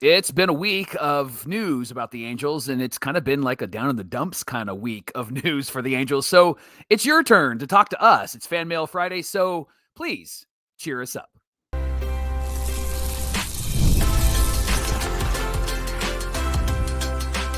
It's been a week of news about the Angels, and it's kind of been like a down in the dumps kind of week of news for the Angels. So it's your turn to talk to us. It's Fan Mail Friday, so please cheer us up.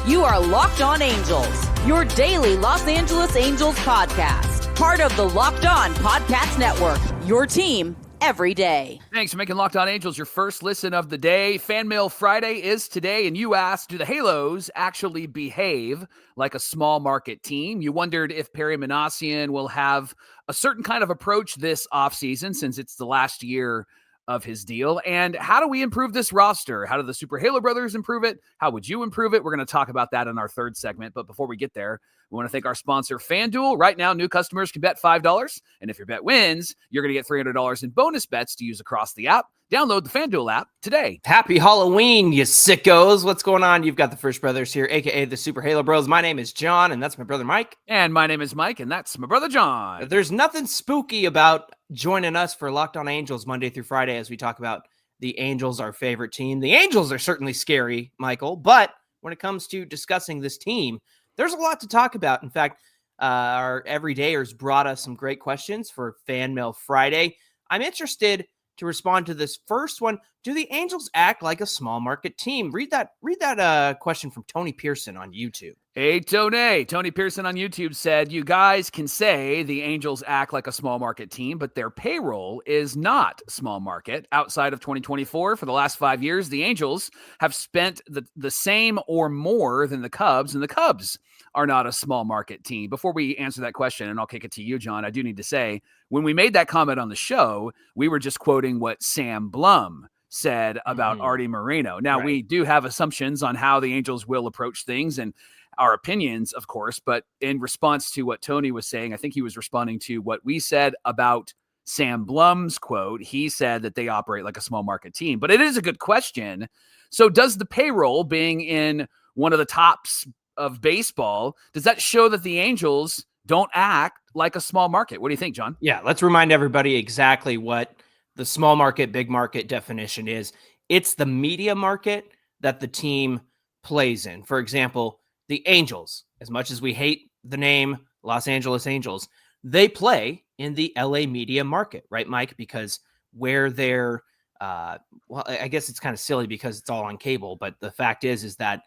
You are Locked On Angels, your daily Los Angeles Angels podcast. Part of the Locked On Podcast Network, your team every day. Thanks for making Locked On Angels your first listen of the day. Fan Mail Friday is today, and you asked, do the Halos actually behave like a small market team? You wondered if Perry Minassian will have a certain kind of approach this offseason since it's the last year of his deal. And how do we improve this roster? How do the Super Halo brothers improve it? How would you improve it? We're going to talk about that in our third segment. But before we get there, we want to thank our sponsor, FanDuel. Right now, new customers can bet $5. And if your bet wins, you're going to get $300 in bonus bets to use across the app. Download the FanDuel app today. Happy Halloween, you sickos. What's going on? You've got the First Brothers here, a.k.a. the Super Halo Bros. My name is John, and that's my brother Mike. And my name is Mike, and that's my brother John. There's nothing spooky about joining us for Locked On Angels Monday through Friday as we talk about the Angels, our favorite team. The Angels are certainly scary, Michael, but when it comes to discussing this team, there's a lot to talk about. In fact, our everydayers brought us some great questions for Fan Mail Friday. I'm interested to respond to this first one. Do the Angels act like a small market team? Read that question from Tony Pearson on YouTube. Hey, Tony Pearson on YouTube said, you guys can say the Angels act like a small market team, but their payroll is not small market. Outside of 2024, for the last 5 years, the Angels have spent the same or more than the Cubs, and the Cubs are not a small market team. Before we answer that question, and I'll kick it to you, John, I do need to say, when we made that comment on the show, we were just quoting what Sam Blum said about Artie Moreno. Now, we do have assumptions on how the Angels will approach things and our opinions, of course, but in response to what Tony was saying, I think he was responding to what we said about Sam Blum's quote. He said that they operate like a small market team, but it is a good question. So does the payroll being in one of the tops of baseball, does that show that the Angels don't act like a small market? What do you think, John? Yeah, let's remind everybody exactly what the small market, big market definition is. It's the media market that the team plays in. For example, the Angels, as much as we hate the name Los Angeles Angels, they play in the LA media market, right, Mike? Because where they're, well, I guess it's kind of silly because it's all on cable, but the fact is that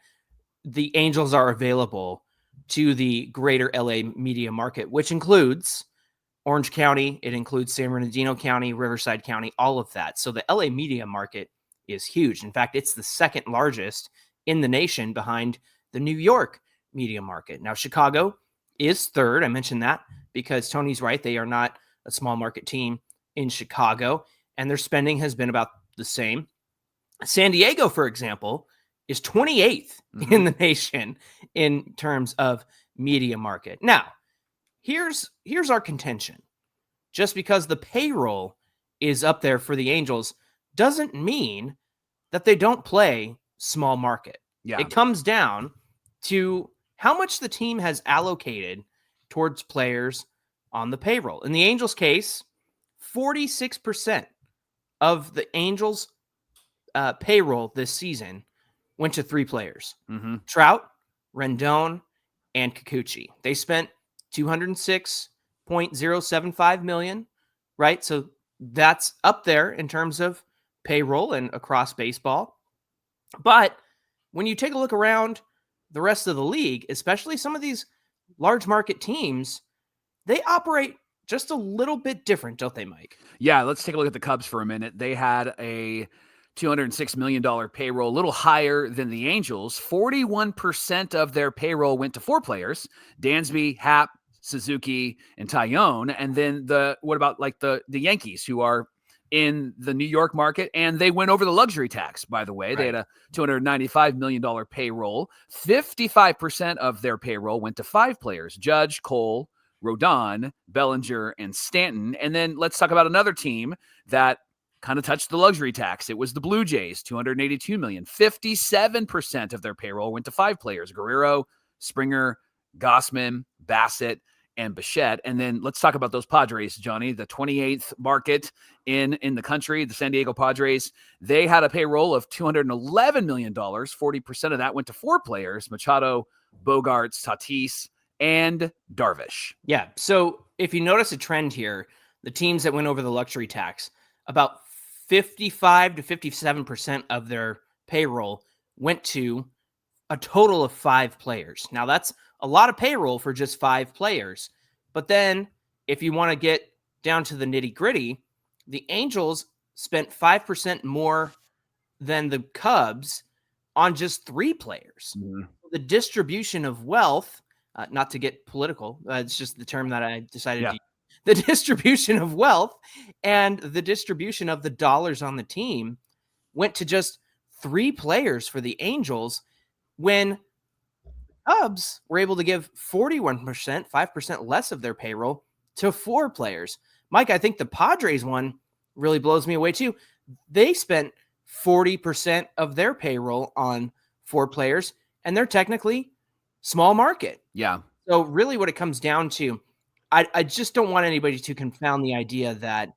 the Angels are available to the greater LA media market, which includes Orange County, it includes San Bernardino County, Riverside County, all of that. So the LA media market is huge. In fact, it's the second largest in the nation behind the New York media market. Now, Chicago is third. I mentioned that because Tony's right. They are not a small market team in Chicago, and their spending has been about the same. San Diego, for example, is 28th in the nation in terms of media market. Now, here's our contention. Just because the payroll is up there for the Angels doesn't mean that they don't play small market. Yeah. It comes down to how much the team has allocated towards players on the payroll. In the Angels case, 46% of the Angels payroll this season went to 3 players, Trout, Rendon, and Kikuchi. They spent $206.075 million, right? So that's up there in terms of payroll and across baseball. But when you take a look around the rest of the league, especially some of these large market teams, they operate just a little bit different, don't they, Mike? Yeah, let's take a look at the Cubs for a minute. They had a $206 million payroll, a little higher than the Angels. 41% of their payroll went to 4 players, Dansby, Happ, Suzuki, and Tyone. And then what about like the Yankees, who are in the New York market, and they went over the luxury tax, by the way. Right. They had a $295 million payroll. 55% of their payroll went to 5 players, Judge, Cole, Rodon, Bellinger, and Stanton. And then let's talk about another team that kind of touched the luxury tax. It was the Blue Jays, $282 million. 57% of their payroll went to 5 players, Guerrero, Springer, Gossman, Bassett, and Bichette. And then let's talk about those Padres, Johnny, the 28th market in the country, the San Diego Padres. They had a payroll of $211 million. 40% of that went to 4 players: Machado, Bogarts, Tatis, and Darvish. Yeah. So if you notice a trend here, the teams that went over the luxury tax, about 55 to 57% of their payroll went to a total of 5 players. Now, that's a lot of payroll for just 5 players. But then if you want to get down to the nitty gritty, the Angels spent 5% more than the Cubs on just 3 players. Mm-hmm. The distribution of wealth, not to get political, it's just the term that I decided to use. The distribution of wealth and the distribution of the dollars on the team went to just 3 players for the Angels, when Cubs were able to give 41%, 5% less of their payroll to 4 players. Mike, I think the Padres one really blows me away too. They spent 40% of their payroll on 4 players, and they're technically small market. Yeah. So really what it comes down to, I just don't want anybody to confound the idea that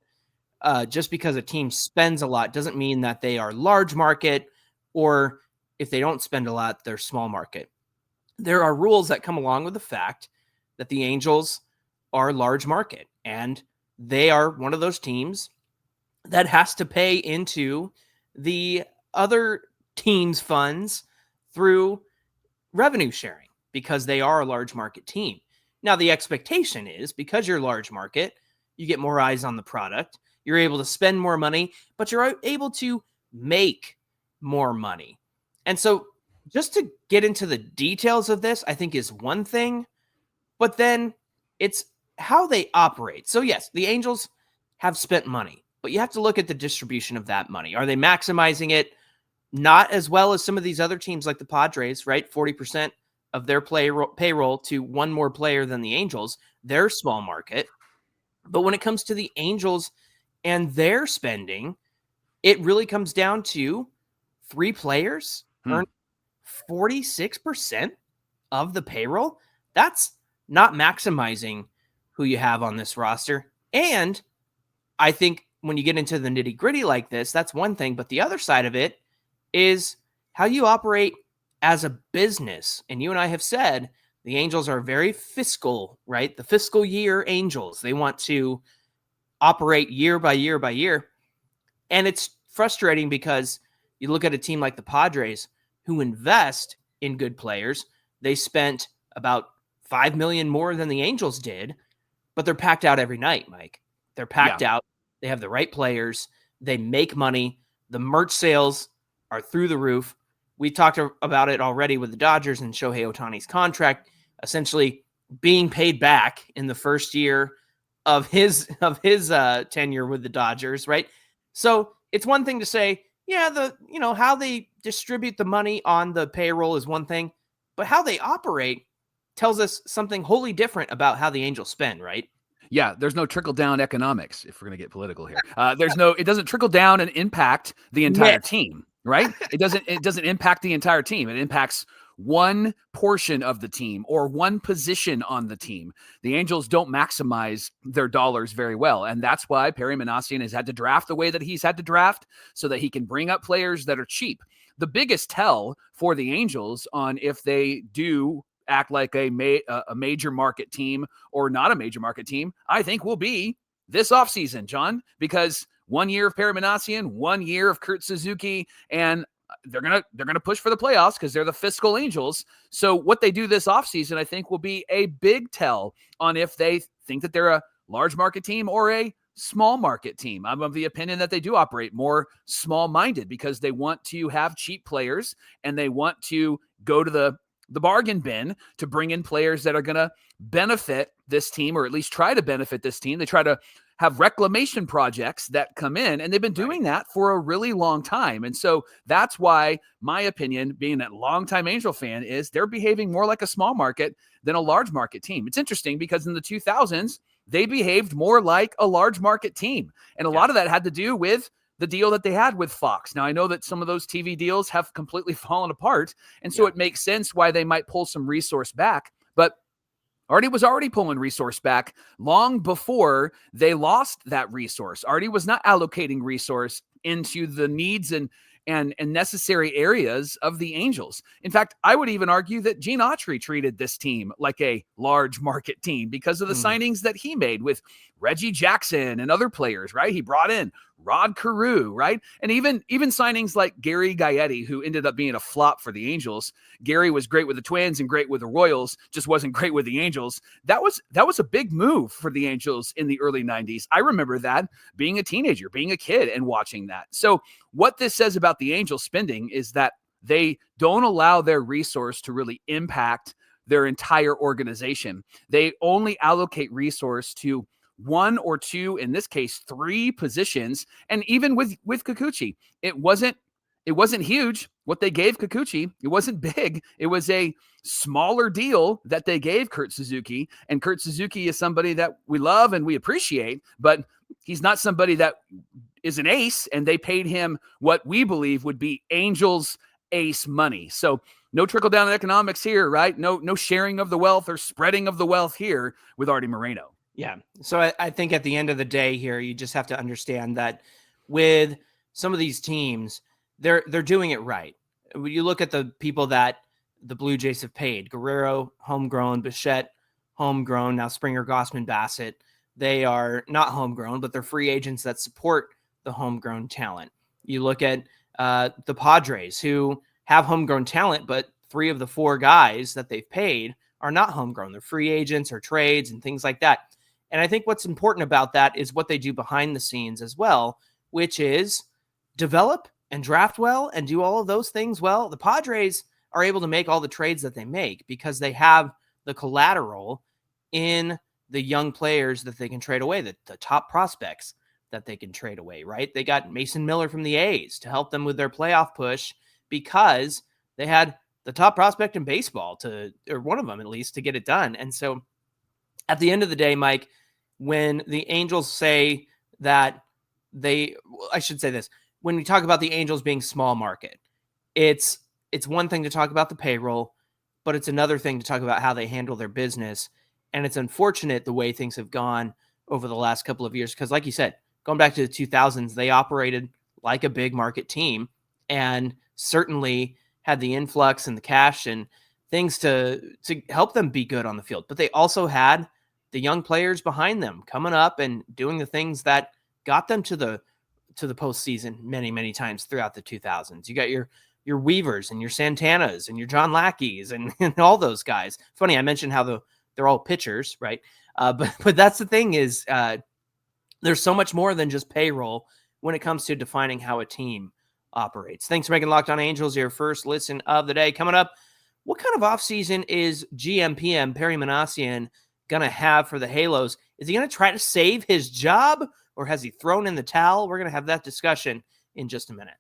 just because a team spends a lot doesn't mean that they are large market, or if they don't spend a lot, they're small market. There are rules that come along with the fact that the Angels are large market, and they are one of those teams that has to pay into the other teams' funds through revenue sharing because they are a large market team. Now, the expectation is because you're large market, you get more eyes on the product, you're able to spend more money, but you're able to make more money. And so just to get into the details of this, I think is one thing, but then it's how they operate. So yes, the Angels have spent money, but you have to look at the distribution of that money. Are they maximizing it? Not as well as some of these other teams like the Padres, right? 40% of their payroll to 1 more player than the Angels. They're small market. But when it comes to the Angels and their spending, it really comes down to 3 players earn 46% of the payroll. That's not maximizing who you have on this roster. And I think when you get into the nitty gritty like this, that's one thing. But the other side of it is how you operate as a business. And you and I have said the Angels are very fiscal, right? The fiscal year Angels. They want to operate year by year by year. And it's frustrating because you look at a team like the Padres who invest in good players. They spent about $5 million more than the Angels did, but they're packed out every night, Mike. They're packed out. They have the right players. They make money. The merch sales are through the roof. We talked about it already with the Dodgers and Shohei Ohtani's contract, essentially being paid back in the first year of his tenure with the Dodgers, right? So it's one thing to say, yeah, how they distribute the money on the payroll is one thing, but how they operate tells us something wholly different about how the Angels spend, right? Yeah, there's no trickle-down economics, if we're going to get political here. It doesn't trickle down and impact the entire team, right? It doesn't impact the entire team. It impacts one portion of the team or one position on the team. The Angels don't maximize their dollars very well, and that's why Perry Minassian has had to draft the way that he's had to draft so that he can bring up players that are cheap. The biggest tell for the Angels on if they do act like a major market team or not a major market team, I think will be this offseason, John, because 1 year of Perry Minassian, 1 year of Kurt Suzuki, and they're gonna push for the playoffs because they're the fiscal Angels. So what they do this offseason, I think, will be a big tell on if they think that they're a large market team or a small market team. I'm of the opinion that they do operate more small-minded because they want to have cheap players and they want to go to the bargain bin to bring in players that are going to benefit this team, or at least try to benefit this team. They try to have reclamation projects that come in, and they've been doing that for a really long time. And so that's why my opinion, being a longtime Angel fan, is they're behaving more like a small market than a large market team. It's interesting because in the 2000s, they behaved more like a large market team. And a lot of that had to do with the deal that they had with Fox. Now, I know that some of those TV deals have completely fallen apart, and so it makes sense why they might pull some resource back. But Artie was already pulling resource back long before they lost that resource. Artie was not allocating resource into the needs and necessary areas of the Angels. In fact, I would even argue that Gene Autry treated this team like a large market team because of the signings that he made with Reggie Jackson and other players, right? He brought in Rod Carew, right? And even signings like Gary Gaetti, who ended up being a flop for the Angels. Gary was great with the Twins and great with the Royals, just wasn't great with the Angels. That was a big move for the Angels in the early 90s. I remember that being a teenager, being a kid and watching that. So what this says about the Angels spending is that they don't allow their resource to really impact their entire organization. They only allocate resource to one or two, in this case, three positions. And even with Kikuchi, it wasn't huge what they gave Kikuchi. It wasn't big. It was a smaller deal that they gave Kurt Suzuki. And Kurt Suzuki is somebody that we love and we appreciate, but he's not somebody that is an ace. And they paid him what we believe would be Angels ace money. So no trickle down economics here, right? No sharing of the wealth or spreading of the wealth here with Artie Moreno. Yeah. So I think at the end of the day here, you just have to understand that with some of these teams, they're doing it right. When you look at the people that the Blue Jays have paid, Guerrero, homegrown, Bichette, homegrown, now Springer, Gossman, Bassett, they are not homegrown, but they're free agents that support the homegrown talent. You look at the Padres, who have homegrown talent, but 3 of the 4 guys that they've paid are not homegrown. They're free agents or trades and things like that. And I think what's important about that is what they do behind the scenes as well, which is develop and draft well and do all of those things well. The Padres are able to make all the trades that they make because they have the collateral in the young players that they can trade away, the top prospects that they can trade away, right? They got Mason Miller from the A's to help them with their playoff push because they had the top prospect in baseball or one of them at least, to get it done. And so at the end of the day, Mike, when the Angels say that I should say this, when we talk about the Angels being small market, it's one thing to talk about the payroll, but it's another thing to talk about how they handle their business. And it's unfortunate the way things have gone over the last couple of years. Because like you said, going back to the 2000s, they operated like a big market team and certainly had the influx and the cash and things to help them be good on the field. But they also had the young players behind them coming up and doing the things that got them to the postseason many, many times throughout the 2000s. You got your Weavers and your Santanas and your John Lackeys and all those guys. Funny, I mentioned how they're all pitchers, right? But that's the thing is there's so much more than just payroll when it comes to defining how a team operates. Thanks for making Locked On Angels your first listen of the day. Coming up, what kind of offseason is GM Perry Minassian going to have for the Halos? Is he going to try to save his job or has he thrown in the towel? We're going to have that discussion in just a minute.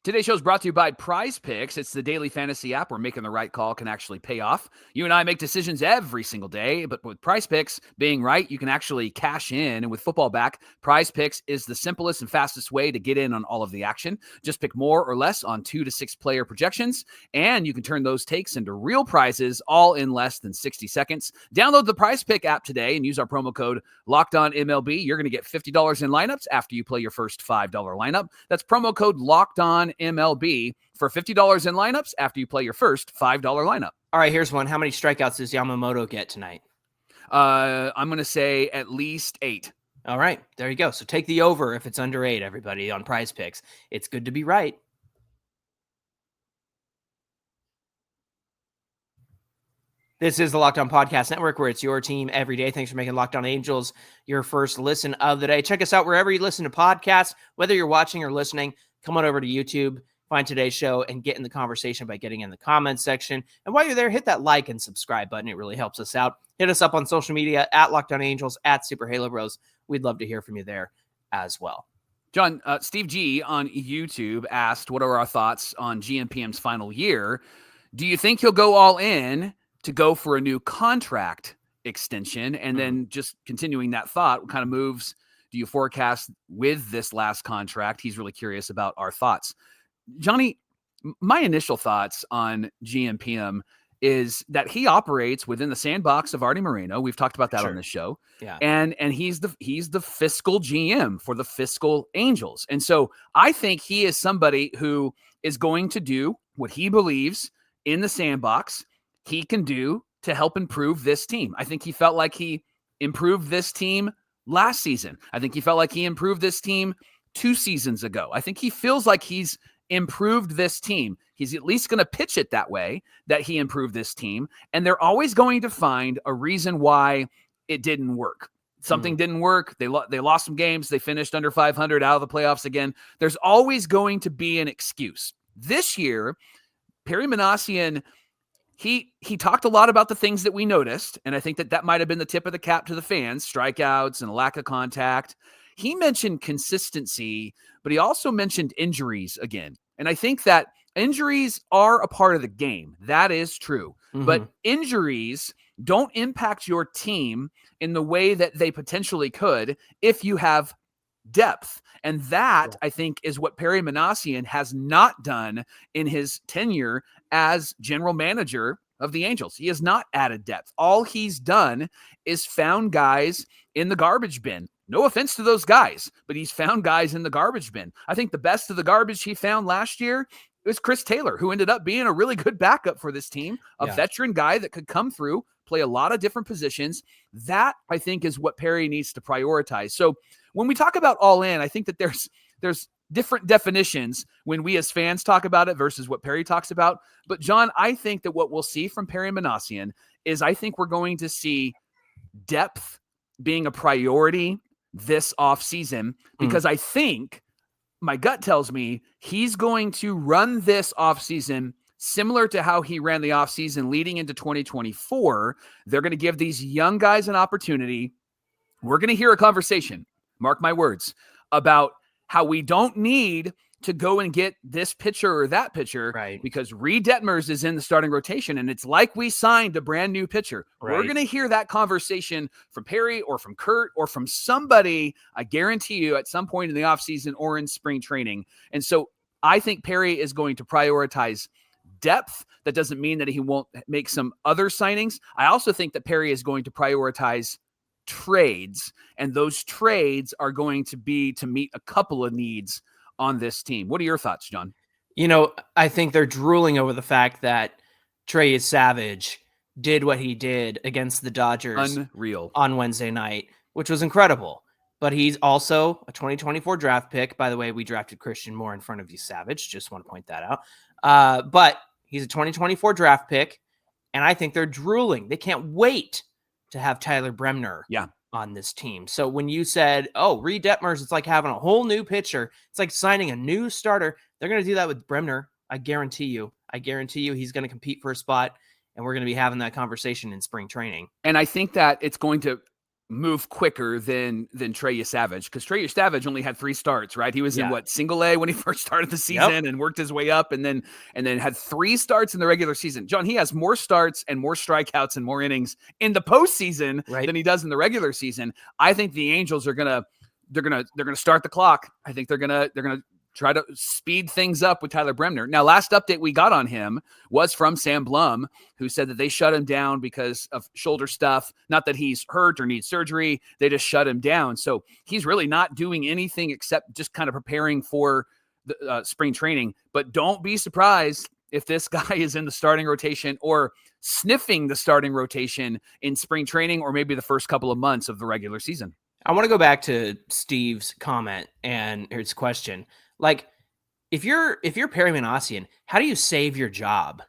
Today's show is brought to you by Prize Picks. It's the daily fantasy app where making the right call can actually pay off. You and I make decisions every single day, but with Prize Picks being right, you can actually cash in. And with football back, Prize Picks is the simplest and fastest way to get in on all of the action. Just pick more or less on 2 to 6 player projections, and you can turn those takes into real prizes all in less than 60 seconds. Download the Prize Pick app today and use our promo code LOCKEDONMLB. You're going to get $50 in lineups after you play your first $5 lineup. That's promo code LOCKEDONMLB for $50 in lineups after you play your first $5 lineup. All right, here's one. How many strikeouts does Yamamoto get tonight? I'm going to say at least 8. All right, there you go. So take the over if it's under 8, everybody, on Prize Picks. It's good to be right. This is the Locked On Podcast Network, where it's your team every day. Thanks for making Locked On Angels your first listen of the day. Check us out wherever you listen to podcasts. Whether you're watching or listening, come on over to YouTube, find today's show, and get in the conversation by getting in the comments section. And while you're there, hit that like and subscribe button. It really helps us out. Hit us up on social media at Locked On Angels, at Super Halo Bros. We'd love to hear from you there as well. John, Steve G on YouTube asked, what are our thoughts on GMPM's final year? Do you think he'll go all in to go for a new contract extension? And then just continuing that thought, what kind of moves do you forecast with this last contract? He's really curious about our thoughts. Johnny, my initial thoughts on GMPM is that he operates within the sandbox of Artie Moreno. We've talked about that on this show. Yeah. And he's the fiscal GM for the fiscal Angels. And so I think he is somebody who is going to do what he believes in the sandbox he can do to help improve this team. I think he felt like he improved this team last season. I think he felt like he improved this team 2 seasons ago. I think he feels like he's improved this team. He's at least going to pitch it that way, that he improved this team. And they're always going to find a reason why it didn't work. Something didn't work. They lost some games. They finished under 500, out of the playoffs again. There's always going to be an excuse. This year, Perry Minassian, he talked a lot about the things that we noticed, and I think that might have been the tip of the cap to the fans, strikeouts and lack of contact. He mentioned consistency, but he also mentioned injuries again. And I think that injuries are a part of the game. That is true. But injuries don't impact your team in the way that they potentially could if you have depth. And that, I think, is what Perry Minassian has not done in his tenure as general manager of the Angels. He has not added depth. All he's done is found guys in the garbage bin. No offense to those guys, but he's found guys in the garbage bin. I think the best of the garbage he found last year was Chris Taylor, who ended up being a really good backup for this team, a veteran guy that could come through, play a lot of different positions. That, I think, is what Perry needs to prioritize. So when we talk about all in, I think that there's different definitions when we as fans talk about it versus what Perry talks about. But John, I think that what we'll see from Perry Minassian is I think we're going to see depth being a priority this offseason, because I think my gut tells me he's going to run this offseason similar to how he ran the offseason leading into 2024. They're going to give these young guys an opportunity. We're going to hear a conversation, mark my words, about how we don't need to go and get this pitcher or that pitcher, right? Because Reed Detmers is in the starting rotation, and it's like we signed a brand new pitcher. Right. We're going to hear that conversation from Perry or from Kurt or from somebody, I guarantee you, at some point in the offseason or in spring training. And so I think Perry is going to prioritize depth. That doesn't mean that he won't make some other signings. I also think that Perry is going to prioritize trades, and those trades are going to be to meet a couple of needs on this team. What are your thoughts, John? You know, I think they're drooling over the fact that Trey Savage did what he did against the Dodgers on Wednesday night, which was incredible. But he's also a 2024 draft pick. By the way, we drafted Christian Moore in front of you, Savage. Just want to point that out. But he's a 2024 draft pick, and I think they're drooling. They can't wait to have Tyler Bremner on this team. So when you said, oh, Reed Detmers, it's like having a whole new pitcher. It's like signing a new starter. They're going to do that with Bremner. I guarantee you he's going to compete for a spot, and we're going to be having that conversation in spring training. And I think that it's going to move quicker than Trey Savage, because Trey Savage only had 3 starts, right? He was in single A when he first started the season and worked his way up, and then had 3 starts in the regular season. John, he has more starts and more strikeouts and more innings in the postseason than he does in the regular season. I think the Angels are gonna start the clock. I think they're gonna try to speed things up with Tyler Bremner. Now, last update we got on him was from Sam Blum, who said that they shut him down because of shoulder stuff. Not that he's hurt or needs surgery. They just shut him down. So he's really not doing anything except just kind of preparing for the spring training. But don't be surprised if this guy is in the starting rotation or sniffing the starting rotation in spring training, or maybe the first couple of months of the regular season. I want to go back to Steve's comment and his question. Like, if you're Perry Minassian, how do you save your job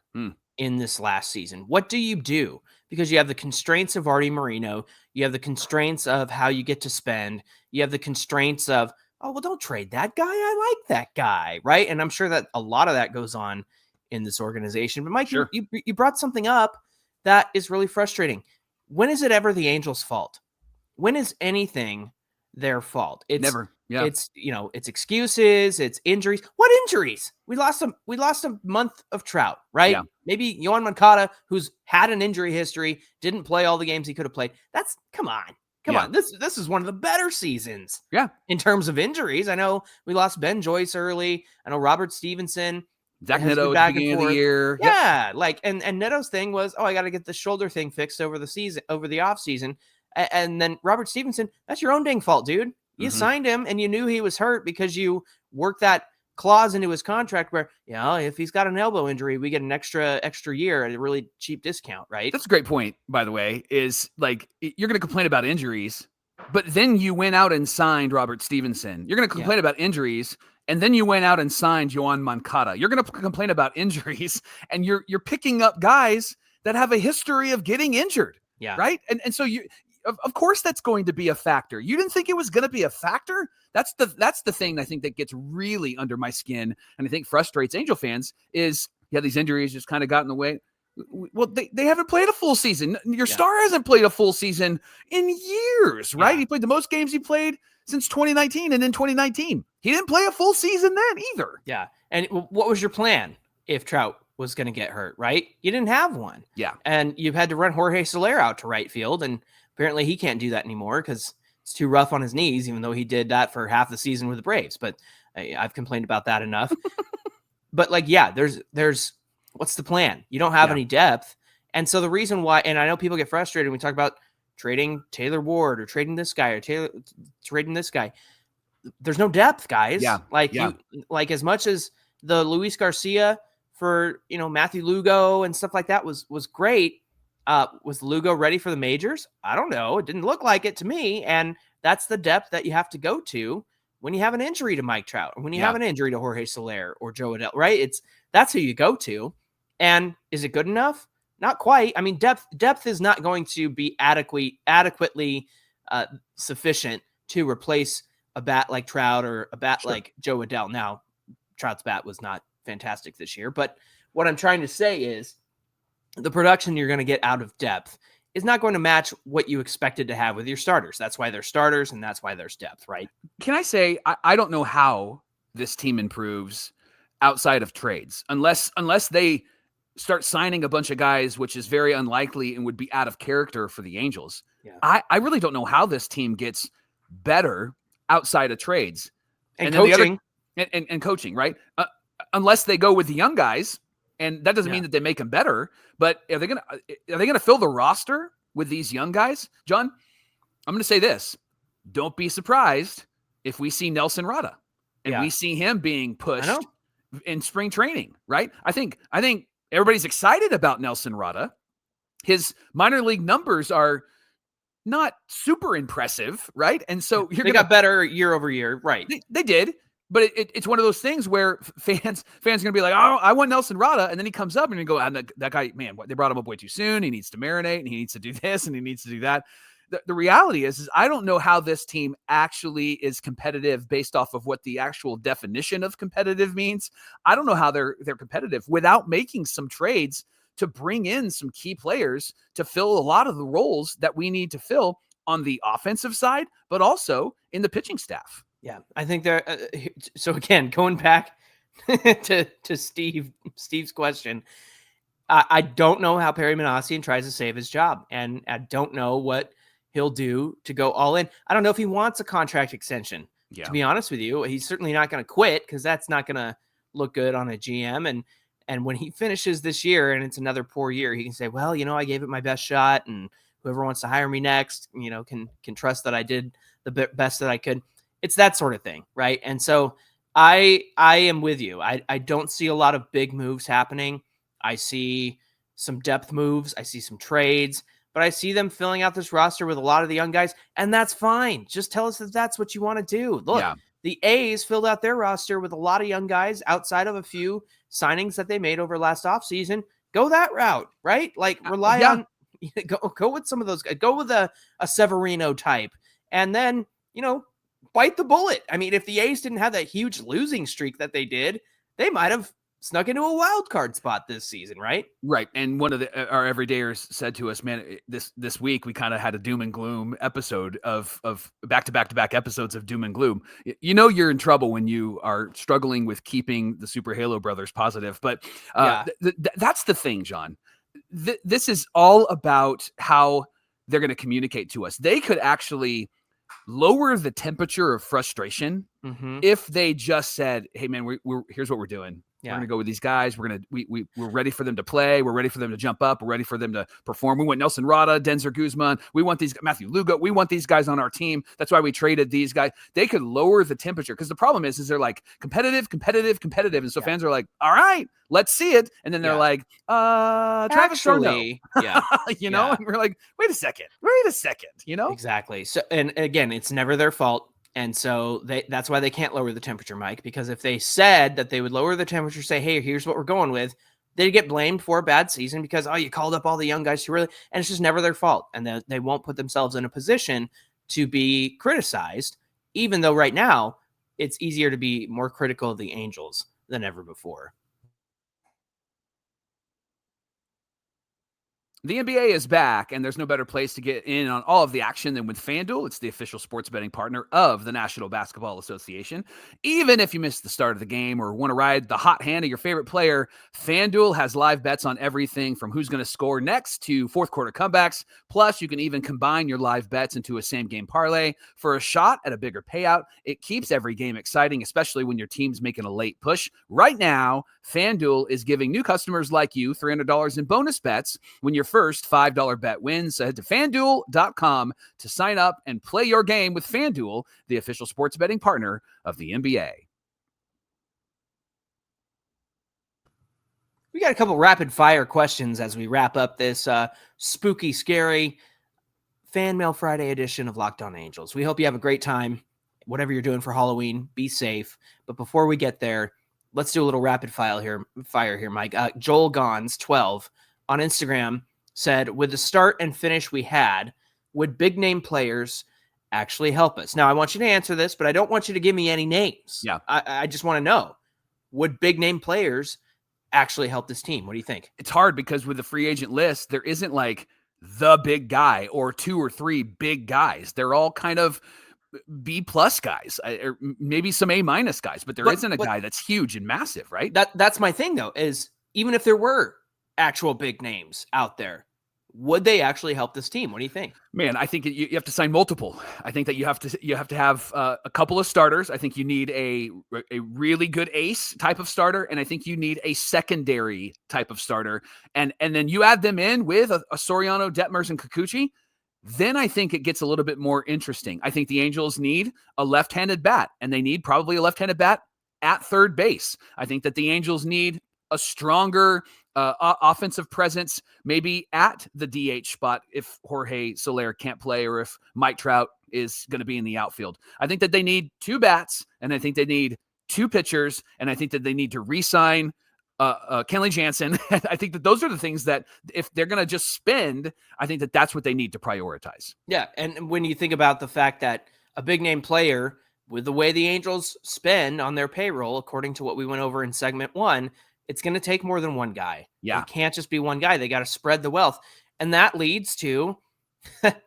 in this last season? What do you do? Because you have the constraints of Artie Moreno, you have the constraints of how you get to spend, you have the constraints of, oh, well, don't trade that guy. I like that guy, right? And I'm sure that a lot of that goes on in this organization. But Mike, sure. you brought something up that is really frustrating. When is it ever the Angels' fault? When is anything their fault? It's never. Yeah. It's excuses, it's injuries. What injuries? We lost a month of Trout, right? Yeah. Maybe Yohan Moncada, who's had an injury history, didn't play all the games he could have played. Come on. This is one of the better seasons. Yeah. In terms of injuries. I know we lost Ben Joyce early. I know Robert Stevenson Zach It has to be Neto at the back and beginning of the forth. year. Yep. Yeah, like and Neto's thing was, I got to get the shoulder thing fixed over the off season, and then Robert Stevenson, that's your own dang fault, dude. You signed him, and you knew he was hurt because you worked that clause into his contract where, if he's got an elbow injury, we get an extra year at a really cheap discount, right? That's a great point, by the way, is like you're going to complain about injuries, but then you went out and signed Robert Stevenson. You're going to complain about injuries, and then you went out and signed Yoan Moncada. You're going to complain about injuries, and you're picking up guys that have a history of getting injured, right? And so of course that's going to be a factor. You didn't think it was going to be a factor? That's the thing I think that gets really under my skin, and I think frustrates Angel fans is, these injuries just kind of got in the way. Well, they haven't played a full season. Your star hasn't played a full season in years, right? He played the most games he played since 2019, and in 2019, he didn't play a full season then either. Yeah. And what was your plan if Trout was going to get hurt, right? You didn't have one. Yeah. And you've had to run Jorge Soler out to right field, and apparently he can't do that anymore because it's too rough on his knees, even though he did that for half the season with the Braves. But I've complained about that enough. But there's what's the plan? You don't have any depth. And so the reason why, and I know people get frustrated when we talk about trading Taylor Ward or trading this guy or trading this guy. There's no depth, guys. Like as much as the Luis Garcia for, Matthew Lugo and stuff like that was great. Was Lugo ready for the majors? I don't know. It didn't look like it to me. And that's the depth that you have to go to when you have an injury to Mike Trout, or when you have an injury to Jorge Soler or Joe Adell, right? That's who you go to. And is it good enough? Not quite. I mean, depth is not going to be adequately sufficient to replace a bat like Trout or a bat like Joe Adell. Now, Trout's bat was not fantastic this year, but what I'm trying to say is the production you're going to get out of depth is not going to match what you expected to have with your starters. That's why they're starters, and that's why there's depth, right? Can I say, I don't know how this team improves outside of trades, unless they start signing a bunch of guys, which is very unlikely and would be out of character for the Angels. Yeah. I really don't know how this team gets better outside of trades and coaching and coaching, right? Unless they go with the young guys, and that doesn't mean that they make them better. But are they gonna fill the roster with these young guys? John, I'm gonna say this: don't be surprised if we see Nelson Rada and we see him being pushed in spring training, right? I think everybody's excited about Nelson Rada. His minor league numbers are not super impressive, right? And so they got better year over year, right? They did, but it's one of those things where fans are going to be like, oh, I want Nelson Rada, and then he comes up and you go, that guy, man, they brought him up way too soon. He needs to marinate, and he needs to do this, and he needs to do that. The reality is I don't know how this team actually is competitive based off of what the actual definition of competitive means. I don't know how they're competitive without making some trades to bring in some key players to fill a lot of the roles that we need to fill on the offensive side, but also in the pitching staff. Yeah, I think they're so again, going back to Steve's question, I don't know how Perry Minassian tries to save his job, and I don't know what he'll do to go all in. I don't know if he wants a contract extension. Yeah. To be honest with you, he's certainly not going to quit because that's not going to look good on a GM. And when he finishes this year and it's another poor year, he can say, well, I gave it my best shot, and whoever wants to hire me next, can trust that I did the best that I could. It's that sort of thing, right? And so I am with you. I don't see a lot of big moves happening. I see some depth moves. I see some trades. But I see them filling out this roster with a lot of the young guys, and that's fine. Just tell us that that's what you want to do. Look, the A's filled out their roster with a lot of young guys outside of a few signings that they made over last offseason. Go that route, right? Like rely on go with some of those guys. Go with a Severino type, and then bite the bullet. I mean, if the A's didn't have that huge losing streak that they did, they might have snuck into a wild card spot this season, right? Right. And one of our everydayers said to us, man, this week we kind of had a doom and gloom episode of back-to-back episodes of doom and gloom. You're in trouble when you are struggling with keeping the Super Halo brothers positive. But that's the thing, John. This is all about how they're going to communicate to us. They could actually lower the temperature of frustration if they just said, hey, man, we're here's what we're doing. We're going to go with these guys. We're ready for them to play. We're ready for them to jump up. We're ready for them to perform. We want Nelson Rada, Denzer Guzman. We want these Matthew Lugo. We want these guys on our team. That's why we traded these guys. They could lower the temperature because the problem is they're like competitive. And so fans are like, all right, let's see it. And then they're like, Travis Darno. Yeah. And we're like, wait a second, Exactly. So, and again, it's never their fault. And so that's why they can't lower the temperature, Mike, because if they said that they would lower the temperature, say, hey, here's what we're going with, they'd get blamed for a bad season because, you called up all the young guys too early. And it's just never their fault. And they won't put themselves in a position to be criticized, even though right now it's easier to be more critical of the Angels than ever before. The NBA is back, and there's no better place to get in on all of the action than with FanDuel. It's the official sports betting partner of the National Basketball Association. Even if you missed the start of the game or want to ride the hot hand of your favorite player, FanDuel has live bets on everything from who's going to score next to fourth quarter comebacks. Plus, you can even combine your live bets into a same-game parlay for a shot at a bigger payout. It keeps every game exciting, especially when your team's making a late push. Right now, FanDuel is giving new customers like you $300 in bonus bets when your first $5 bet wins. So head to FanDuel.com to sign up and play your game with FanDuel, the official sports betting partner of the NBA. We got a couple rapid fire questions as we wrap up this spooky, scary Fan Mail Friday edition of Locked On Angels. We hope you have a great time, whatever you're doing for Halloween. Be safe. But before we get there, let's do a little rapid fire here, Mike. Joel Gons, 12, on Instagram said, with the start and finish we had, would big name players actually help us? Now, I want you to answer this, but I don't want you to give me any names. Yeah. I just want to know, would big name players actually help this team? What do you think? It's hard because with the free agent list, there isn't like the big guy or two or three big guys. They're all kind of B+ guys, or maybe some A- guys, but there isn't a guy that's huge and massive, right? That's my thing, though, is even if there were actual big names out there, would they actually help this team? What do you think? Man, I think you have to sign multiple. I think that you have to have a couple of starters. I think you need a really good ace type of starter, and I think you need a secondary type of starter. And then you add them in with a Soriano, Detmers, and Kikuchi. Then I think it gets a little bit more interesting. I think the Angels need a left-handed bat, and they need probably a left-handed bat at third base. I think that the Angels need a stronger offensive presence, maybe at the DH spot if Jorge Soler can't play or if Mike Trout is going to be in the outfield. I think that they need two bats, and I think they need two pitchers, and I think that they need to re-sign Kenley Jansen. I think that those are the things that if they're going to just spend, I think that that's what they need to prioritize. Yeah, and when you think about the fact that a big name player, with the way the Angels spend on their payroll, according to what we went over in segment 1, it's going to take more than one guy. Yeah. It can't just be one guy. They got to spread the wealth. And that leads to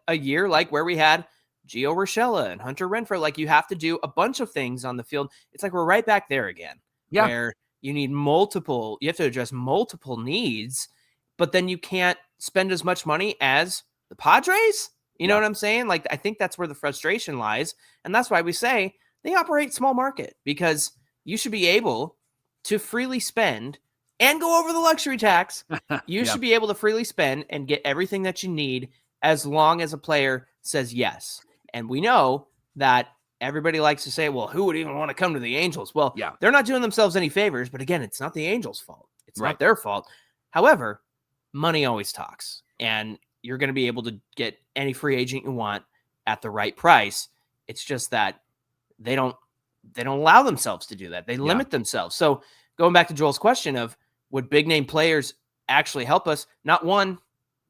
a year like where we had Gio Urshela and Hunter Renfroe. Like, you have to do a bunch of things on the field. It's like we're right back there again. Yeah. Where you have to address multiple needs, but then you can't spend as much money as the Padres. You know what I'm saying? Like, I think that's where the frustration lies. And that's why we say they operate small market, because you should be able to freely spend and go over the luxury tax. You should be able to freely spend and get everything that you need as long as a player says yes. And we know that everybody likes to say, well, who would even want to come to the Angels? Well, they're not doing themselves any favors, but again, it's not the Angels' fault. It's not their fault. However, money always talks, and you're going to be able to get any free agent you want at the right price. It's just that they don't allow themselves to do that. They limit themselves. So going back to Joel's question of, would big name players actually help us? Not one.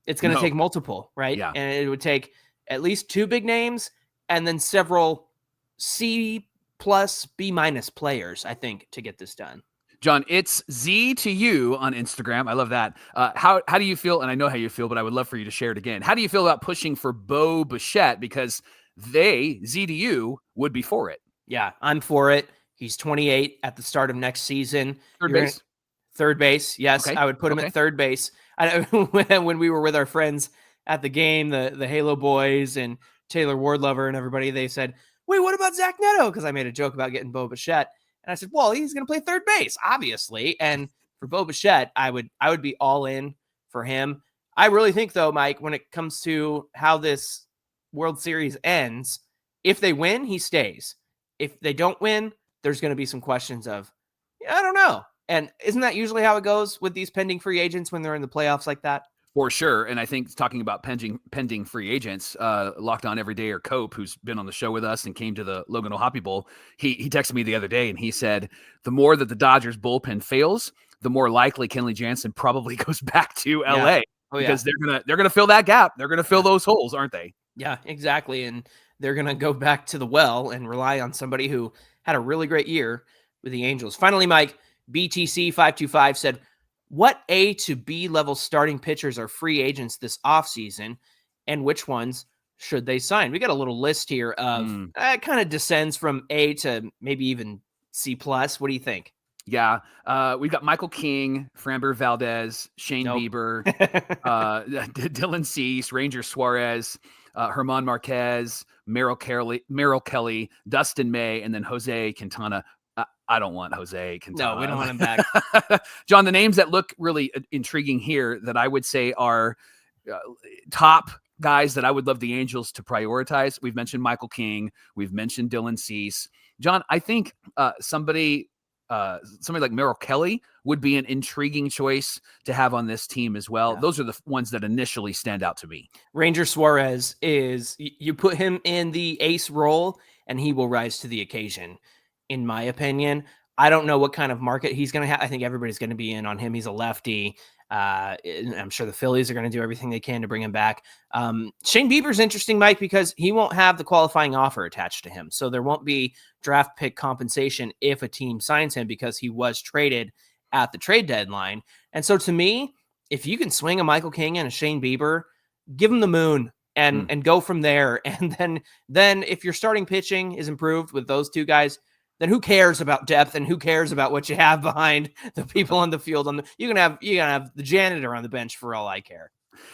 It's going to take multiple, right? Yeah. And it would take at least two big names and then several C+, B- players, I think, to get this done. John, it's Z to you on Instagram. I love that. How do you feel? And I know how you feel, but I would love for you to share it again. How do you feel about pushing for Bo Bichette? Because they, Z to you, would be for it. Yeah, I'm for it. He's 28 at the start of next season. Third base. Yes, okay. I would put him at third base. When we were with our friends at the game, the Halo boys and Taylor Wardlover and everybody, they said, wait, what about Zach Neto? Because I made a joke about getting Bo Bichette. And I said, well, he's going to play third base, obviously. And for Bo Bichette, I would be all in for him. I really think, though, Mike, when it comes to how this World Series ends, if they win, he stays. If they don't win, there's going to be some questions of, I don't know. And isn't that usually how it goes with these pending free agents when they're in the playoffs like that? For sure. And I think talking about pending free agents, Locked On Everydayer Cope, who's been on the show with us and came to the Logan O'Hoppe Bowl, he texted me the other day and he said, the more that the Dodgers bullpen fails, the more likely Kenley Jansen probably goes back to LA because they're gonna fill that gap. They're gonna fill those holes, aren't they? Yeah, exactly. And they're gonna go back to the well and rely on somebody who had a really great year with the Angels. Finally, Mike, BTC525 said, what A to B level starting pitchers are free agents this offseason, and which ones should they sign? We got a little list here of kind of descends from A to maybe even C+. What do you think? Yeah. We've got Michael King, Framber Valdez, Shane Bieber, Dylan Cease, Ranger Suarez, Herman Marquez, Merrill Kelly, Dustin May, and then Jose Quintana. I don't want Jose Quintana. No, we don't want him back. John, the names that look really intriguing here that I would say are top guys that I would love the Angels to prioritize. We've mentioned Michael King. We've mentioned Dylan Cease. John, I think somebody like Merrill Kelly would be an intriguing choice to have on this team as well. Yeah. Those are the ones that initially stand out to me. Ranger Suarez is, you put him in the ace role and he will rise to the occasion. In my opinion, I don't know what kind of market he's going to have. I think everybody's going to be in on him. He's a lefty. I'm sure the Phillies are going to do everything they can to bring him back. Shane Bieber's interesting, Mike, because he won't have the qualifying offer attached to him. So there won't be draft pick compensation if a team signs him because he was traded at the trade deadline. And so to me, if you can swing a Michael King and a Shane Bieber, give him the moon and go from there. And then if your starting pitching is improved with those two guys, then who cares about depth and who cares about what you have behind the people on the field? You can have the janitor on the bench for all I care.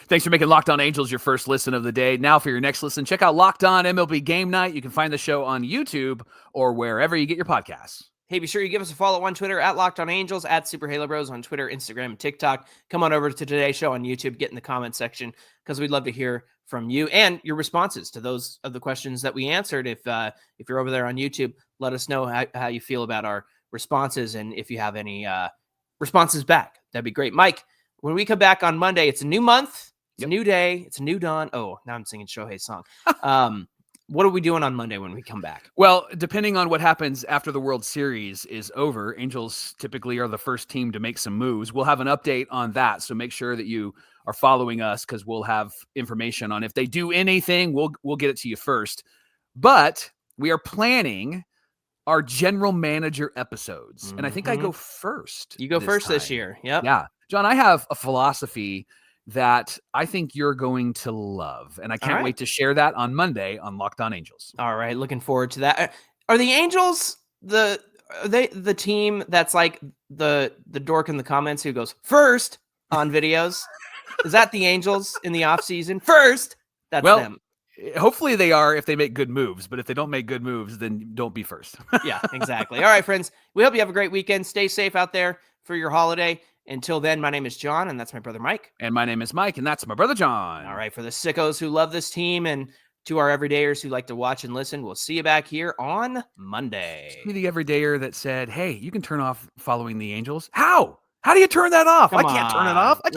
Thanks for making Locked On Angels your first listen of the day. Now for your next listen, check out Locked On MLB Game Night. You can find the show on YouTube or wherever you get your podcasts. Hey, be sure you give us a follow on Twitter at Locked On Angels, at Super Halo Bros on Twitter, Instagram, and TikTok. Come on over to Today's Show on YouTube, get in the comment section because we'd love to hear from you and your responses to those of the questions that we answered. If you're over there on YouTube, let us know how you feel about our responses and if you have any responses back. That'd be great. Mike, when we come back on Monday, it's a new month, it's a new day, it's a new dawn. Oh, now I'm singing Shohei's song. What are we doing on Monday when we come back? Well, depending on what happens after the World Series is over, Angels typically are the first team to make some moves. We'll have an update on that, so make sure that you are following us because we'll have information on if they do anything. We'll get it to you first. But we are planning our general manager episodes, and I think I go first. You go first this year. Yep. Yeah, John, I have a philosophy that I think you're going to love. And I can't wait to share that on Monday on Locked On Angels. All right. Looking forward to that. Are the Angels the team that's like the dork in the comments who goes first on videos? Is that the Angels in the offseason? First? That's them. Hopefully they are if they make good moves. But if they don't make good moves, then don't be first. Yeah, exactly. All right, friends. We hope you have a great weekend. Stay safe out there for your holiday. Until then, my name is John, and that's my brother Mike. And my name is Mike, and that's my brother John. All right, for the sickos who love this team and to our everydayers who like to watch and listen, we'll see you back here on Monday. Be the everydayer that said, hey, you can turn off following the Angels. How? How do you turn that off? I can't turn it off. I can't